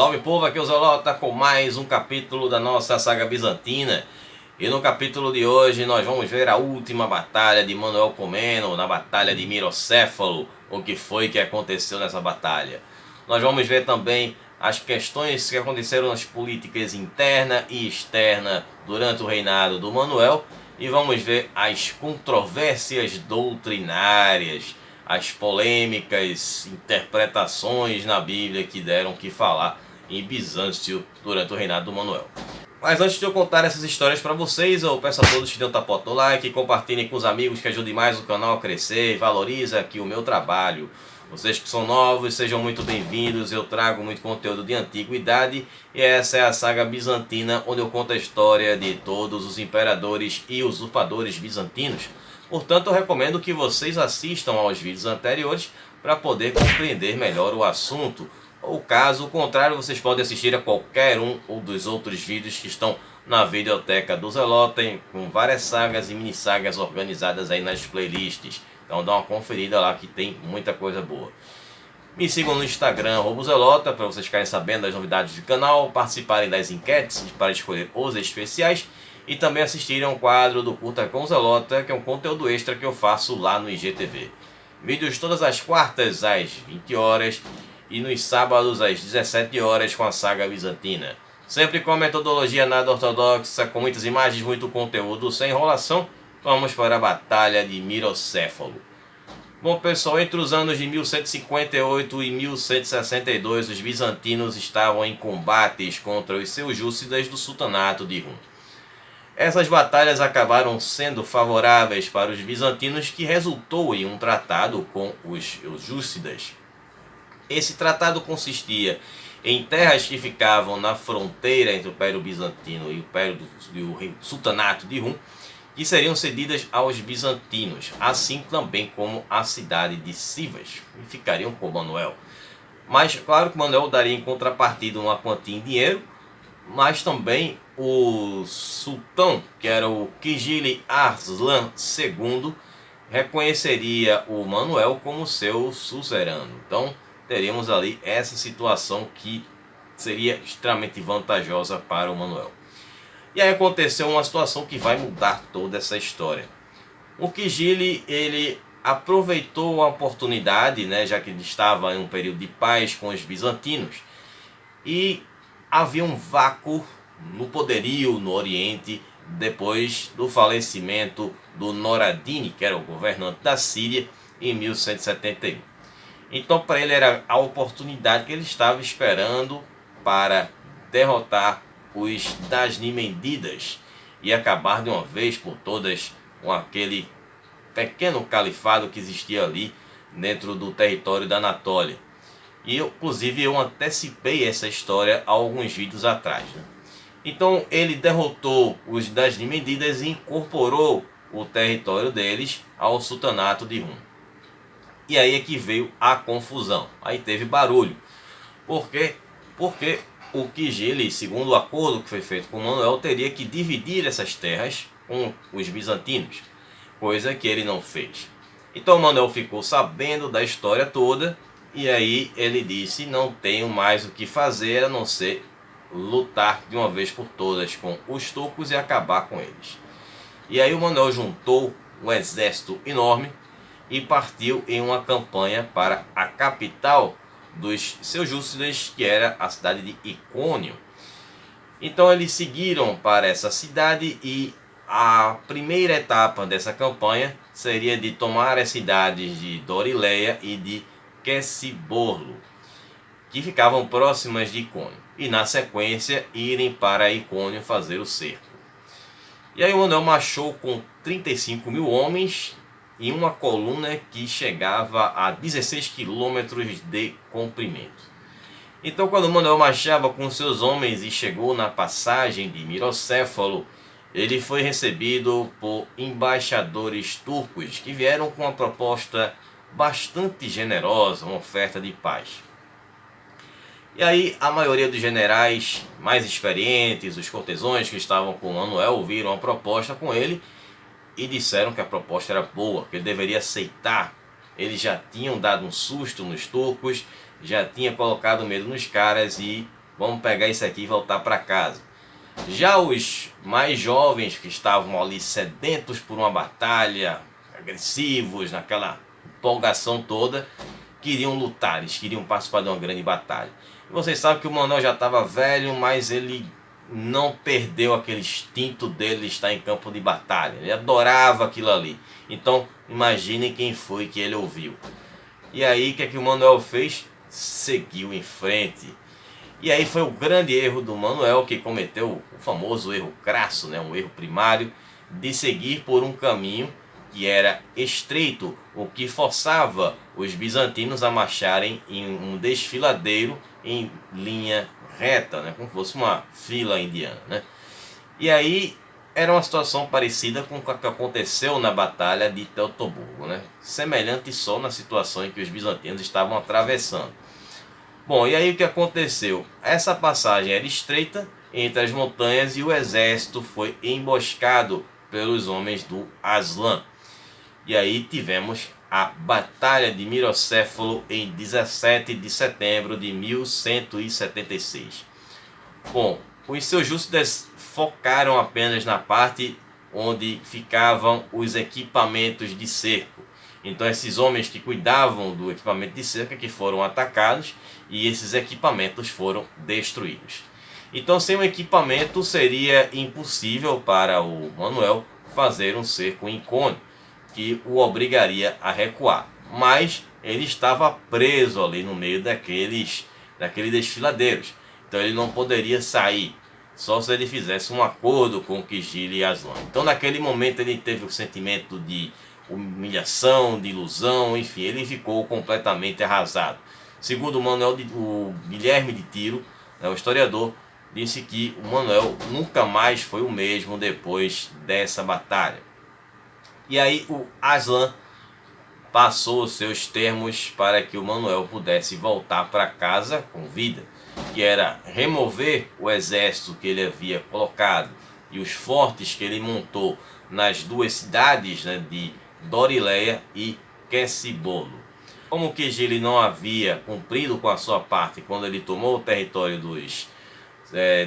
Salve povo, aqui é o Zelota com mais um capítulo da nossa saga bizantina. E no capítulo de hoje nós vamos ver a última batalha de Manuel Comneno, na batalha de Mirocéfalo, o que foi que aconteceu nessa batalha. Nós vamos ver também as questões que aconteceram nas políticas interna e externa durante o reinado do Manuel, e vamos ver as controvérsias doutrinárias, as polêmicas interpretações na Bíblia que deram que falar em Bizâncio durante o reinado do Manuel. Mas antes de eu contar essas histórias para vocês, eu peço a todos que dêem um tapota no like, compartilhem com os amigos, que ajudem mais o canal a crescer, valoriza aqui o meu trabalho. Vocês que são novos, sejam muito bem-vindos. Eu trago muito conteúdo de antiguidade e essa é a saga bizantina, onde eu conto a história de todos os imperadores e usurpadores bizantinos. Portanto, eu recomendo que vocês assistam aos vídeos anteriores para poder compreender melhor o assunto. Ou caso contrário, vocês podem assistir a qualquer um ou dos outros vídeos que estão na videoteca do Zelota, com várias sagas e mini sagas organizadas aí nas playlists. Então dá uma conferida lá que tem muita coisa boa. Me sigam no Instagram, @Zelota, para vocês ficarem sabendo das novidades do canal, participarem das enquetes para escolher os especiais e também assistirem ao quadro do Curta com Zelota, que é um conteúdo extra que eu faço lá no IGTV. Vídeos todas as quartas às 20 horas e nos sábados às 17 horas com a saga bizantina. Sempre com a metodologia nada ortodoxa, com muitas imagens, muito conteúdo, sem enrolação. Vamos para a batalha de Mirocéfalo. Bom pessoal, entre os anos de 1158 e 1162, os bizantinos estavam em combates contra os seljúcidas do sultanato de Rum. Essas batalhas acabaram sendo favoráveis para os bizantinos, que resultou em um tratado com os seljúcidas. Esse tratado consistia em terras que ficavam na fronteira entre o Império Bizantino e o Sultanato de Rum, que seriam cedidas aos bizantinos, assim também como a cidade de Sivas, e ficariam com Manuel. Mas claro que Manuel daria em contrapartida uma quantia em dinheiro, mas também o sultão, que era o Kigili Arslan II, reconheceria o Manuel como seu suzerano. Então teríamos ali essa situação que seria extremamente vantajosa para o Manuel. E aí aconteceu uma situação que vai mudar toda essa história. O Kigili, ele aproveitou a oportunidade, já que ele estava em um período de paz com os bizantinos, e havia um vácuo no poderio no Oriente depois do falecimento do Noradini, que era o governante da Síria, em 1171. Então para ele era a oportunidade que ele estava esperando para derrotar os Dasnimendidas e acabar de uma vez por todas com aquele pequeno califado que existia ali dentro do território da Anatólia. E inclusive eu antecipei essa história há alguns vídeos atrás. Então ele derrotou os Dasnimendidas e incorporou o território deles ao sultanato de Rum. E aí é que veio a confusão, aí teve barulho. Por quê? Porque o Kigili, segundo o acordo que foi feito com Manuel, teria que dividir essas terras com os bizantinos, coisa que ele não fez. Então Manuel ficou sabendo da história toda, e aí ele disse: não tenho mais o que fazer a não ser lutar de uma vez por todas com os turcos e acabar com eles. E aí o Manuel juntou um exército enorme e partiu em uma campanha para a capital dos seljúcidas, que era a cidade de Icônio. Então eles seguiram para essa cidade e a primeira etapa dessa campanha seria de tomar as cidades de Dorileia e de Queciborlo, que ficavam próximas de Icônio, e na sequência irem para Icônio fazer o cerco. E aí o Manuel marchou com 35 mil homens em uma coluna que chegava a 16 quilômetros de comprimento. Então quando Manuel marchava com seus homens e chegou na passagem de Mirocéfalo, ele foi recebido por embaixadores turcos que vieram com uma proposta bastante generosa, uma oferta de paz. E aí a maioria dos generais mais experientes, os cortesões que estavam com Manuel, ouviram a proposta com ele e disseram que a proposta era boa, que ele deveria aceitar. Eles já tinham dado um susto nos turcos, já tinha colocado medo nos caras e vamos pegar isso aqui e voltar para casa. Já os mais jovens, que estavam ali sedentos por uma batalha, agressivos, naquela empolgação toda, queriam lutar, eles queriam participar de uma grande batalha. E vocês sabem que o Manuel já estava velho, mas ele não perdeu aquele instinto dele de estar em campo de batalha. Ele adorava aquilo ali. Então imaginem quem foi que ele ouviu. E aí o que é que o Manuel fez? Seguiu em frente. E aí foi o grande erro do Manuel, que cometeu o famoso erro crasso, né? Um erro primário, de seguir por um caminho que era estreito, o que forçava os bizantinos a marcharem em um desfiladeiro em linha reta, né? Como se fosse uma fila indiana, né? E aí era uma situação parecida com o que aconteceu na batalha de Teutoburgo, né? Semelhante só na situação em que os bizantinos estavam atravessando. Bom, e aí o que aconteceu? Essa passagem era estreita entre as montanhas e o exército foi emboscado pelos homens do Aslan. E aí tivemos a Batalha de Mirocéfalo em 17 de setembro de 1176. Bom, os seljúcidas focaram apenas na parte onde ficavam os equipamentos de cerco. Então esses homens que cuidavam do equipamento de cerca que foram atacados e esses equipamentos foram destruídos. Então sem o equipamento seria impossível para o Manuel fazer um cerco incôgnito que o obrigaria a recuar. Mas ele estava preso ali no meio daqueles desfiladeiros. Então ele não poderia sair, só se ele fizesse um acordo com Quigile e Aslan. Então naquele momento ele teve o sentimento de humilhação, de ilusão, enfim, ele ficou completamente arrasado. Segundo o Guilherme de Tiro, o historiador, disse que o Manuel nunca mais foi o mesmo depois dessa batalha. E aí o Aslan passou os seus termos para que o Manuel pudesse voltar para casa com vida, que era remover o exército que ele havia colocado e os fortes que ele montou nas duas cidades, né, de Dorileia e Quecibolo. Como Quigile não havia cumprido com a sua parte quando ele tomou o território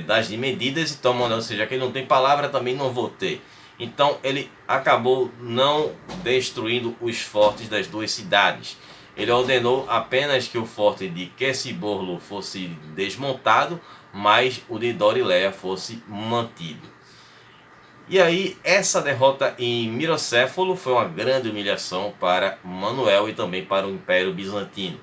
das Medidas, então Manuel, ou seja, que ele não tem palavra, também não vou ter. Então ele acabou não destruindo os fortes das duas cidades. Ele ordenou apenas que o forte de Quecibolo fosse desmontado, mas o de Dorileia fosse mantido. E aí essa derrota em Mirocéfalo foi uma grande humilhação para Manuel e também para o Império Bizantino.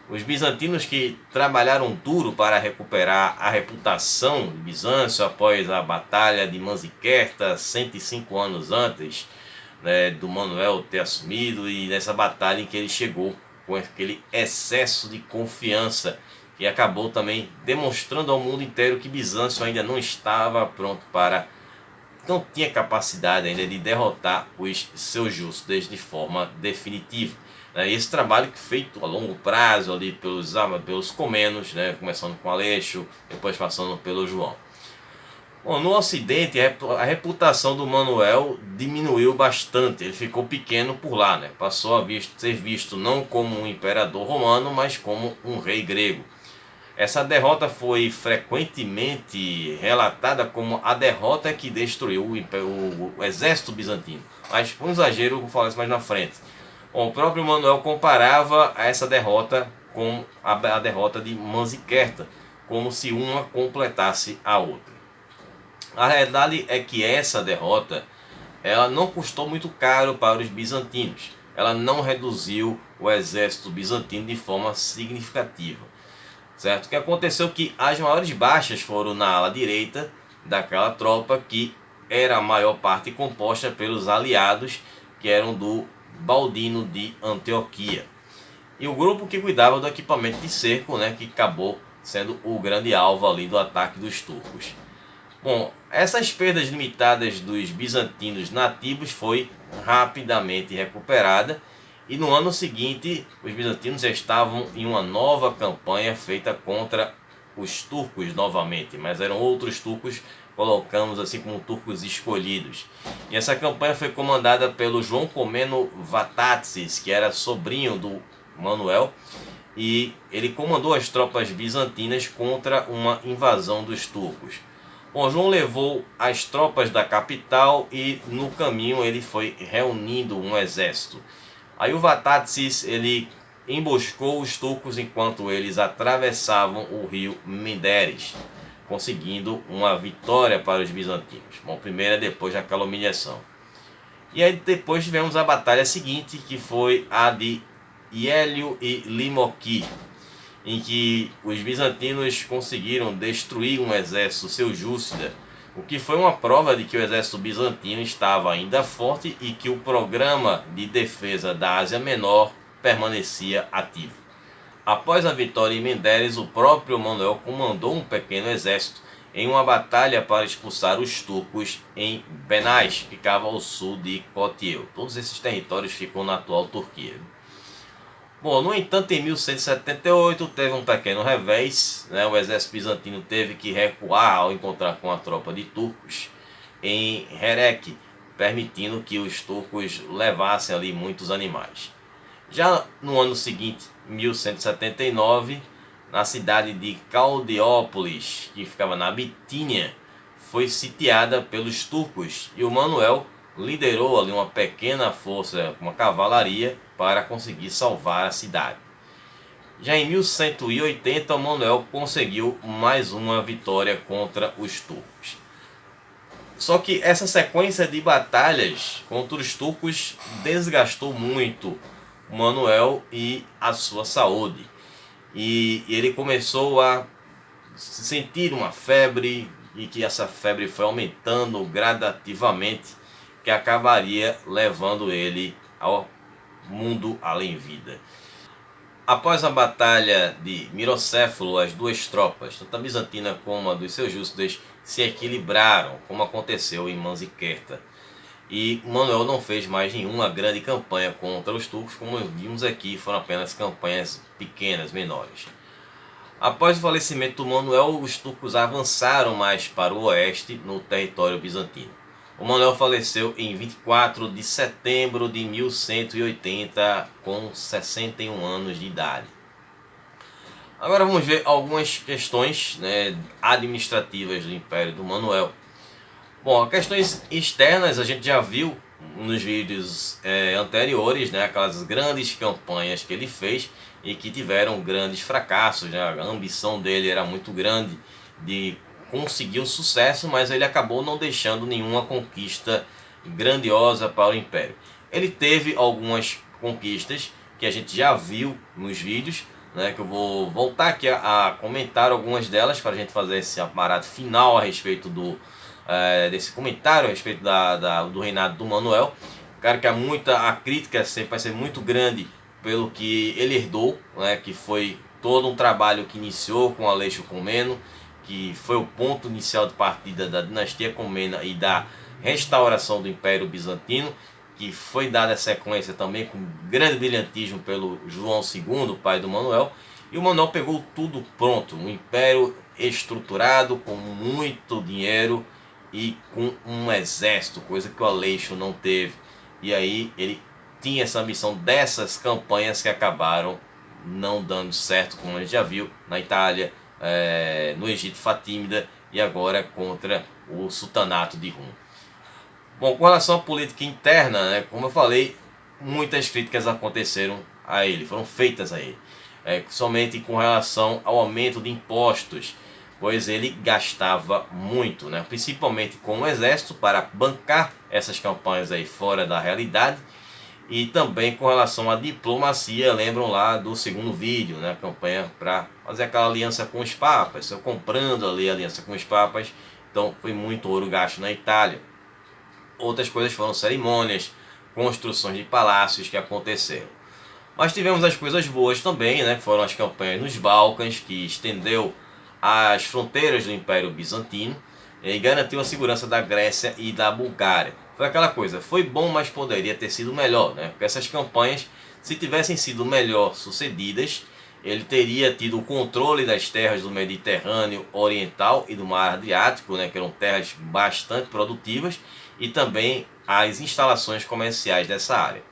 Os bizantinos, que trabalharam duro para recuperar a reputação de Bizâncio após a Batalha de Manzikerta, 105 anos antes, né, do Manuel ter assumido, e nessa batalha em que ele chegou com aquele excesso de confiança que acabou também demonstrando ao mundo inteiro que Bizâncio ainda não estava pronto não tinha capacidade ainda de derrotar os seljúcidas de forma definitiva. Esse trabalho feito a longo prazo ali pelos Comenos, né, começando com Aleixo, depois passando pelo João. Bom, no Ocidente a reputação do Manuel diminuiu bastante, ele ficou pequeno por lá, né? Passou a ser visto não como um imperador romano, mas como um rei grego. Essa derrota foi frequentemente relatada como a derrota que destruiu o exército bizantino. Mas por um exagero, eu vou falar isso mais na frente. Bom, o próprio Manuel comparava essa derrota com a derrota de Manzikerta, como se uma completasse a outra. A realidade é que essa derrota ela não custou muito caro para os bizantinos. Ela não reduziu o exército bizantino de forma significativa. Certo? O que aconteceu é que as maiores baixas foram na ala direita daquela tropa, que era a maior parte composta pelos aliados que eram do Baldino de Antioquia. E o grupo que cuidava do equipamento de cerco, né, que acabou sendo o grande alvo ali do ataque dos turcos. Bom, essas perdas limitadas dos bizantinos nativos foi rapidamente recuperada. E no ano seguinte, os bizantinos já estavam em uma nova campanha feita contra os turcos novamente, mas eram outros turcos, colocamos assim como turcos escolhidos. E essa campanha foi comandada pelo João Comeno Vatatzes, que era sobrinho do Manuel, e ele comandou as tropas bizantinas contra uma invasão dos turcos. Bom, João levou as tropas da capital e no caminho ele foi reunindo um exército. Aí o Vatatzes ele emboscou os turcos enquanto eles atravessavam o rio Menderes, conseguindo uma vitória para os bizantinos. Bom, primeiro é depois daquela humilhação. E aí depois tivemos a batalha seguinte, que foi a de Iélio e Limoqui, em que os bizantinos conseguiram destruir um exército seljúcida, o que foi uma prova de que o exército bizantino estava ainda forte e que o programa de defesa da Ásia Menor permanecia ativo. Após a vitória em Menderes, o próprio Manuel comandou um pequeno exército em uma batalha para expulsar os turcos em Benais, que ficava ao sul de Kotiel. Todos esses territórios ficam na atual Turquia. Bom, no entanto, em 1178 teve um pequeno revés, né? O exército bizantino teve que recuar ao encontrar com a tropa de turcos em Herek, permitindo que os turcos levassem ali muitos animais. Já no ano seguinte, 1179, na cidade de Caldeópolis, que ficava na Bitínia, foi sitiada pelos turcos e o Manuel liderou ali uma pequena força, uma cavalaria, para conseguir salvar a cidade. Já em 1180, Manuel conseguiu mais uma vitória contra os turcos. Só que essa sequência de batalhas contra os turcos desgastou muito Manuel e a sua saúde. E ele começou a sentir uma febre, e que essa febre foi aumentando gradativamente, que acabaria levando ele ao mundo além vida. Após a batalha de Mirocéfalo, as duas tropas, tanto a bizantina como a dos seljúcidas, se equilibraram, como aconteceu em Manzikerta. E Manuel não fez mais nenhuma grande campanha contra os turcos, como vimos aqui, foram apenas campanhas pequenas, menores. Após o falecimento do Manuel, os turcos avançaram mais para o oeste, no território bizantino. O Manuel faleceu em 24 de setembro de 1180, com 61 anos de idade. Agora vamos ver algumas questões, né, administrativas do Império do Manuel. Bom, questões externas a gente já viu nos vídeos anteriores, né, aquelas grandes campanhas que ele fez e que tiveram grandes fracassos, né? A ambição dele era muito grande de conseguir o sucesso, mas ele acabou não deixando nenhuma conquista grandiosa para o Império. Ele teve algumas conquistas que a gente já viu nos vídeos, né, que eu vou voltar aqui a comentar algumas delas para a gente fazer esse aparato final a respeito desse comentário a respeito do reinado do Manuel. Cara, que a crítica sempre vai ser muito grande pelo que ele herdou, né, que foi todo um trabalho que iniciou com Aleixo Comneno, que foi o ponto inicial de partida da dinastia Comnena e da restauração do Império Bizantino, que foi dada sequência também com grande brilhantismo pelo João II, pai do Manuel, e o Manuel pegou tudo pronto, um império estruturado, com muito dinheiro e com um exército, coisa que o Aleixo não teve. E aí ele tinha essa missão dessas campanhas que acabaram não dando certo, como a gente já viu na Itália, no Egito Fatímida e agora contra o Sultanato de Rum. Bom, com relação à política interna, né, como eu falei, muitas críticas aconteceram a ele, foram feitas a ele, somente com relação ao aumento de impostos, pois ele gastava muito, né, principalmente com o exército para bancar essas campanhas aí fora da realidade, e também com relação à diplomacia. Lembram lá do segundo vídeo, né, a campanha para fazer aquela aliança com os papas, eu comprando ali a aliança com os papas, então foi muito ouro gasto na Itália. Outras coisas foram cerimônias, construções de palácios que aconteceram. Mas tivemos as coisas boas também, né, que foram as campanhas nos Balcãs, que estendeu as fronteiras do Império Bizantino e garantiu a segurança da Grécia e da Bulgária. Foi aquela coisa, foi bom, mas poderia ter sido melhor, né? Porque essas campanhas, se tivessem sido melhor sucedidas, ele teria tido o controle das terras do Mediterrâneo Oriental e do Mar Adriático, né, que eram terras bastante produtivas, e também as instalações comerciais dessa área.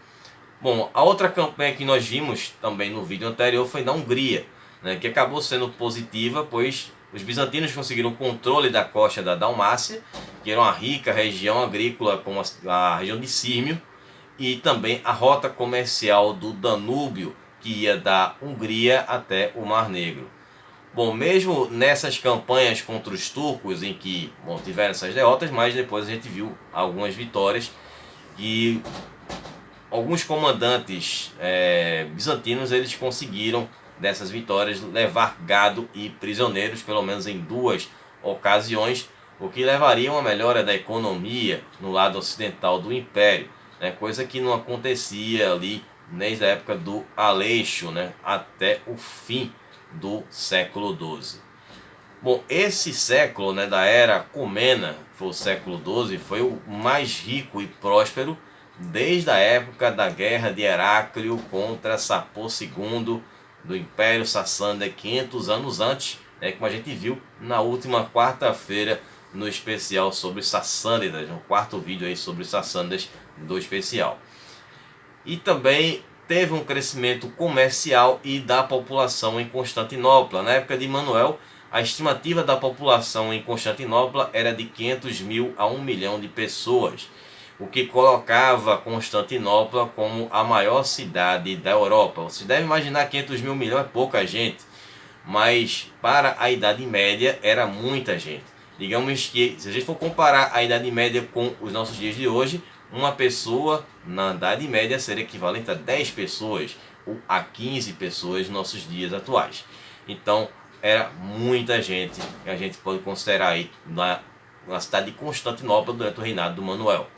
Bom, a outra campanha que nós vimos também no vídeo anterior foi da Hungria, né, que acabou sendo positiva, pois os bizantinos conseguiram o controle da costa da Dalmácia, que era uma rica região agrícola como a região de Sírmio, e também a rota comercial do Danúbio, que ia da Hungria até o Mar Negro. Bom, mesmo nessas campanhas contra os turcos, em que tiveram essas derrotas, mas depois a gente viu algumas vitórias e alguns comandantes bizantinos eles conseguiram dessas vitórias levar gado e prisioneiros, pelo menos em duas ocasiões, o que levaria a uma melhora da economia no lado ocidental do império, né, coisa que não acontecia ali desde a época do Aleixo, né, até o fim do século XII. Bom, esse século, né, da era Comena, que foi o século XII, foi o mais rico e próspero desde a época da guerra de Heráclio contra Sapor II do Império Sassânida, 500 anos antes, né, como a gente viu na última quarta-feira no especial sobre Sassânidas, no quarto vídeo aí sobre Sassânidas do especial. E também teve um crescimento comercial e da população em Constantinopla. Na época de Manuel, a estimativa da população em Constantinopla era de 500 mil a 1 milhão de pessoas, o que colocava Constantinopla como a maior cidade da Europa. Você deve imaginar 500 mil milhões é pouca gente, mas para a Idade Média era muita gente. Digamos que, se a gente for comparar a Idade Média com os nossos dias de hoje, uma pessoa na Idade Média seria equivalente a 10 pessoas ou a 15 pessoas nos nossos dias atuais. Então, era muita gente que a gente pode considerar aí na cidade de Constantinopla durante o reinado do Manuel.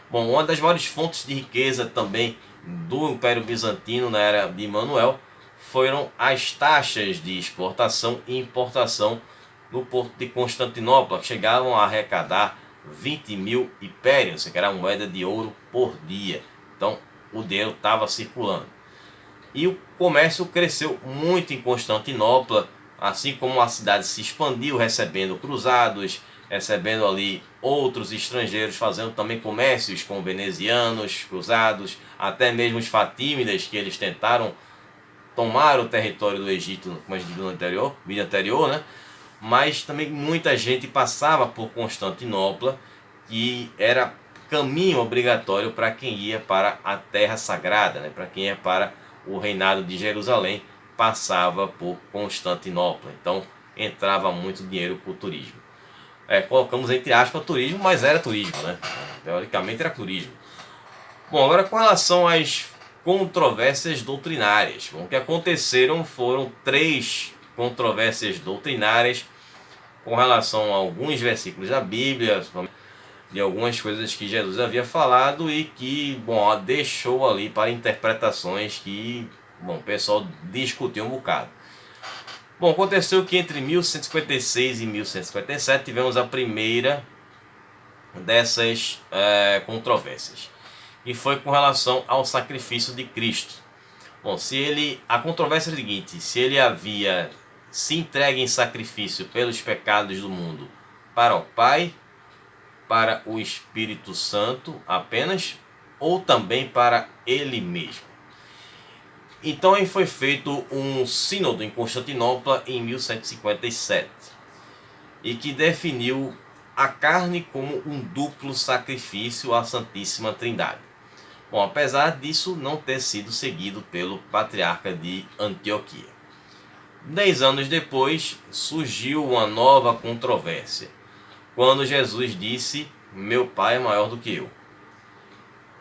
Bom, uma das maiores fontes de riqueza também do Império Bizantino na era de Manuel foram as taxas de exportação e importação no porto de Constantinopla, que chegavam a arrecadar 20 mil hipérios, que era uma moeda de ouro por dia. Então o dinheiro estava circulando. E o comércio cresceu muito em Constantinopla, assim como a cidade se expandiu, recebendo cruzados, recebendo ali outros estrangeiros, fazendo também comércios com venezianos, cruzados, até mesmo os fatímidas, que eles tentaram tomar o território do Egito, como a gente viu no vídeo anterior, né? Mas também muita gente passava por Constantinopla, que era caminho obrigatório para quem ia para a Terra Sagrada, né? Para quem ia para o reinado de Jerusalém, passava por Constantinopla. Então entrava muito dinheiro com o turismo. Colocamos entre aspas turismo, mas era turismo, né? Teoricamente era turismo. Bom, agora com relação às controvérsias doutrinárias. Bom, o que aconteceram foram 3 controvérsias doutrinárias com relação a alguns versículos da Bíblia, de algumas coisas que Jesus havia falado e que, bom, deixou ali para interpretações que, bom, o pessoal discutiu um bocado. Bom, aconteceu que entre 1156 e 1157 tivemos a primeira dessas controvérsias, e foi com relação ao sacrifício de Cristo. Bom, a controvérsia é a seguinte: se ele havia se entregue em sacrifício pelos pecados do mundo para o Pai, para o Espírito Santo apenas, ou também para ele mesmo. Então aí foi feito um sínodo em Constantinopla em 1157, e que definiu a carne como um duplo sacrifício à Santíssima Trindade. Bom, apesar disso não ter sido seguido pelo patriarca de Antioquia. 10 anos depois surgiu uma nova controvérsia, quando Jesus disse: meu Pai é maior do que eu.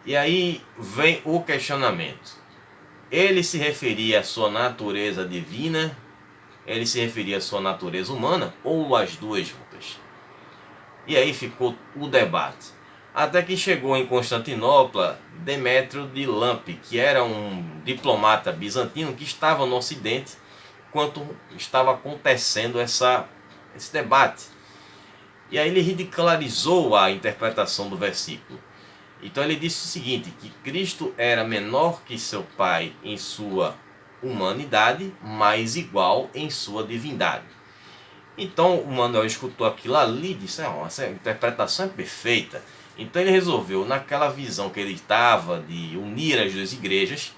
E aí vem o questionamento: ele se referia à sua natureza divina, ele se referia à sua natureza humana, ou as duas juntas? E aí ficou o debate. Até que chegou em Constantinopla Demétrio de Lampe, que era um diplomata bizantino que estava no Ocidente enquanto estava acontecendo esse debate. E aí ele ridicularizou a interpretação do versículo. Então ele disse o seguinte, que Cristo era menor que seu Pai em sua humanidade, mas igual em sua divindade. Então o Manuel escutou aquilo ali e disse: essa interpretação é perfeita. Então ele resolveu, naquela visão que ele estava de unir as duas igrejas,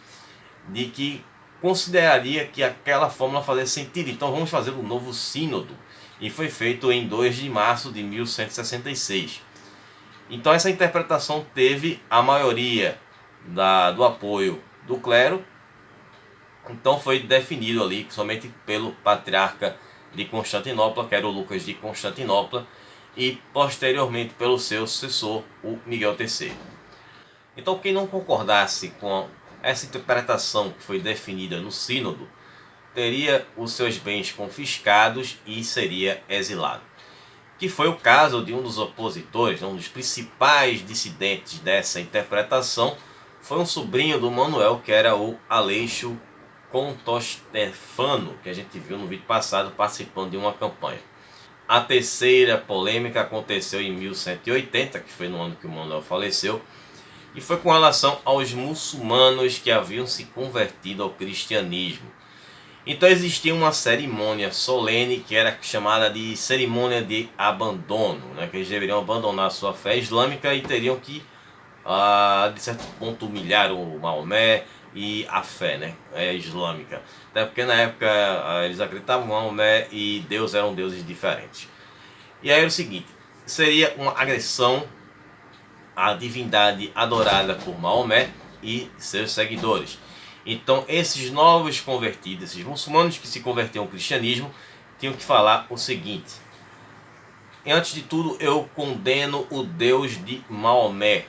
de que consideraria que aquela fórmula fazia sentido. Então vamos fazer um novo sínodo. E foi feito em 2 de março de 1166. Então essa interpretação teve a maioria do apoio do clero. Então foi definido ali somente pelo patriarca de Constantinopla, que era o Lucas de Constantinopla, e posteriormente pelo seu sucessor, o Miguel III. Então quem não concordasse com essa interpretação que foi definida no sínodo, teria os seus bens confiscados e seria exilado. Que foi o caso de um dos opositores, um dos principais dissidentes dessa interpretação, foi um sobrinho do Manuel, que era o Aleixo Contostefano, que a gente viu no vídeo passado participando de uma campanha. A terceira polêmica aconteceu em 1180, que foi no ano que o Manuel faleceu, e foi com relação aos muçulmanos que haviam se convertido ao cristianismo. Então existia uma cerimônia solene que era chamada de cerimônia de abandono, né? Que eles deveriam abandonar sua fé islâmica e teriam que, de certo ponto, humilhar o Maomé e a fé, né, islâmica. Até porque na época eles acreditavam que Maomé e Deus eram deuses diferentes. E aí era o seguinte, seria uma agressão à divindade adorada por Maomé e seus seguidores. Então esses novos convertidos, esses muçulmanos que se convertiam ao cristianismo, tinham que falar o seguinte: antes de tudo eu condeno o Deus de Maomé,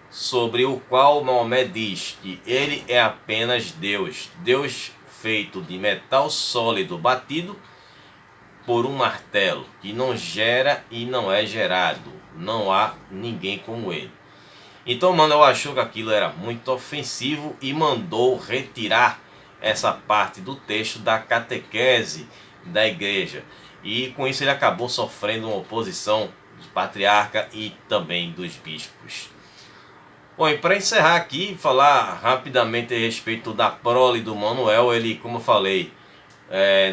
sobre o qual Maomé diz que ele é apenas Deus, Deus feito de metal sólido batido por um martelo, que não gera e não é gerado, não há ninguém como ele. Então Manuel achou que aquilo era muito ofensivo e mandou retirar essa parte do texto da catequese da igreja. E com isso ele acabou sofrendo uma oposição do patriarca e também dos bispos. Bom, e para encerrar aqui, falar rapidamente a respeito da prole do Manuel. Ele, como eu falei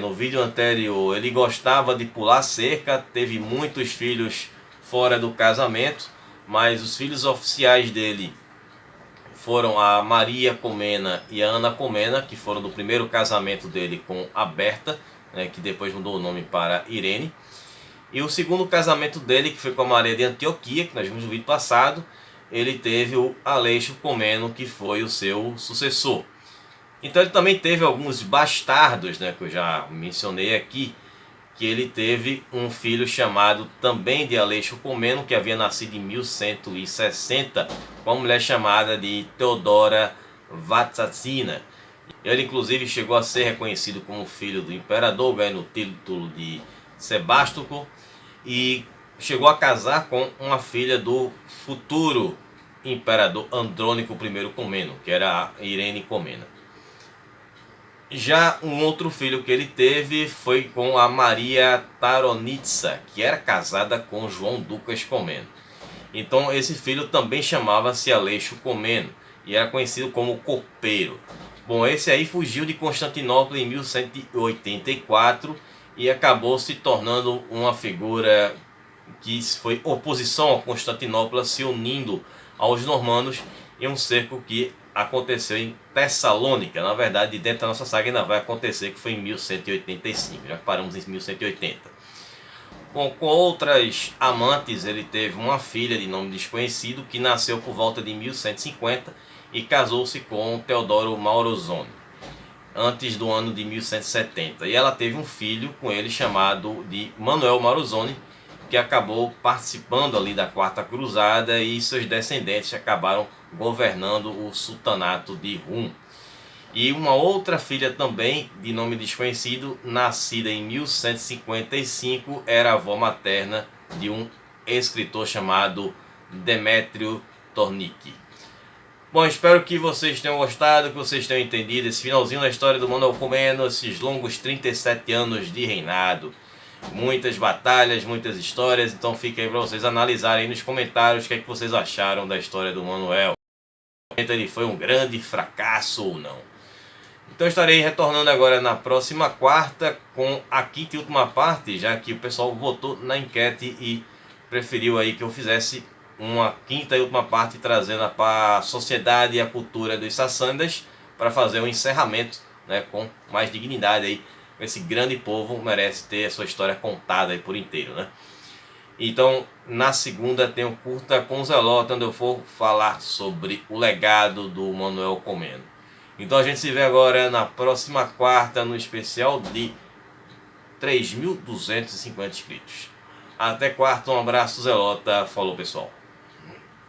no vídeo anterior, ele gostava de pular cerca, teve muitos filhos fora do casamento, mas os filhos oficiais dele foram a Maria Comnena e a Ana Comnena, que foram do primeiro casamento dele com a Berta, né, que depois mudou o nome para Irene. E o segundo casamento dele, que foi com a Maria de Antioquia, que nós vimos no vídeo passado, ele teve o Aleixo Comneno, que foi o seu sucessor. Então ele também teve alguns bastardos, né, que eu já mencionei aqui, que ele teve um filho chamado também de Aleixo Comneno, que havia nascido em 1160, com uma mulher chamada de Teodora Vatsatsina. Ele inclusive chegou a ser reconhecido como filho do imperador, ganhando o título de Sebástico, e chegou a casar com uma filha do futuro imperador Andrônico I Comneno, que era a Irene Comnena. Já um outro filho que ele teve foi com a Maria Taronitsa, que era casada com João Ducas Comneno. Então esse filho também chamava-se Aleixo Comneno e era conhecido como Copeiro. Bom, esse aí fugiu de Constantinopla em 1184 e acabou se tornando uma figura que foi oposição a Constantinopla, se unindo aos normandos em um cerco que aconteceu em Tessalônica. Na verdade, dentro da nossa saga ainda vai acontecer, que foi em 1185, já paramos em 1180. Bom, com outras amantes, ele teve uma filha de nome desconhecido que nasceu por volta de 1150 e casou-se com Teodoro Maurozone antes do ano de 1170. E ela teve um filho com ele chamado de Manuel Maurozone, que acabou participando ali da Quarta Cruzada, e seus descendentes acabaram governando o sultanato de Rum. E uma outra filha também, de nome desconhecido, nascida em 1155, era a avó materna de um escritor chamado Demétrio Tornique. Bom, espero que vocês tenham gostado, que vocês tenham entendido esse finalzinho da história do Manuel Comneno, esses longos 37 anos de reinado. Muitas batalhas, muitas histórias, então fica aí para vocês analisarem aí nos comentários o que é que vocês acharam da história do Manuel. Ele foi um grande fracasso ou não? Então estarei retornando agora na próxima quarta com a quinta e última parte, já que o pessoal votou na enquete e preferiu aí que eu fizesse uma quinta e última parte trazendo para a sociedade e a cultura dos Sassânidas, para fazer um encerramento, né, com mais dignidade aí. Esse grande povo merece ter a sua história contada aí por inteiro, né? Então, na segunda tem um curta com Zelota, onde eu vou falar sobre o legado do Manuel Comeno. Então a gente se vê agora na próxima quarta no especial de 3.250 inscritos. Até quarta, um abraço, Zelota. Falou, pessoal.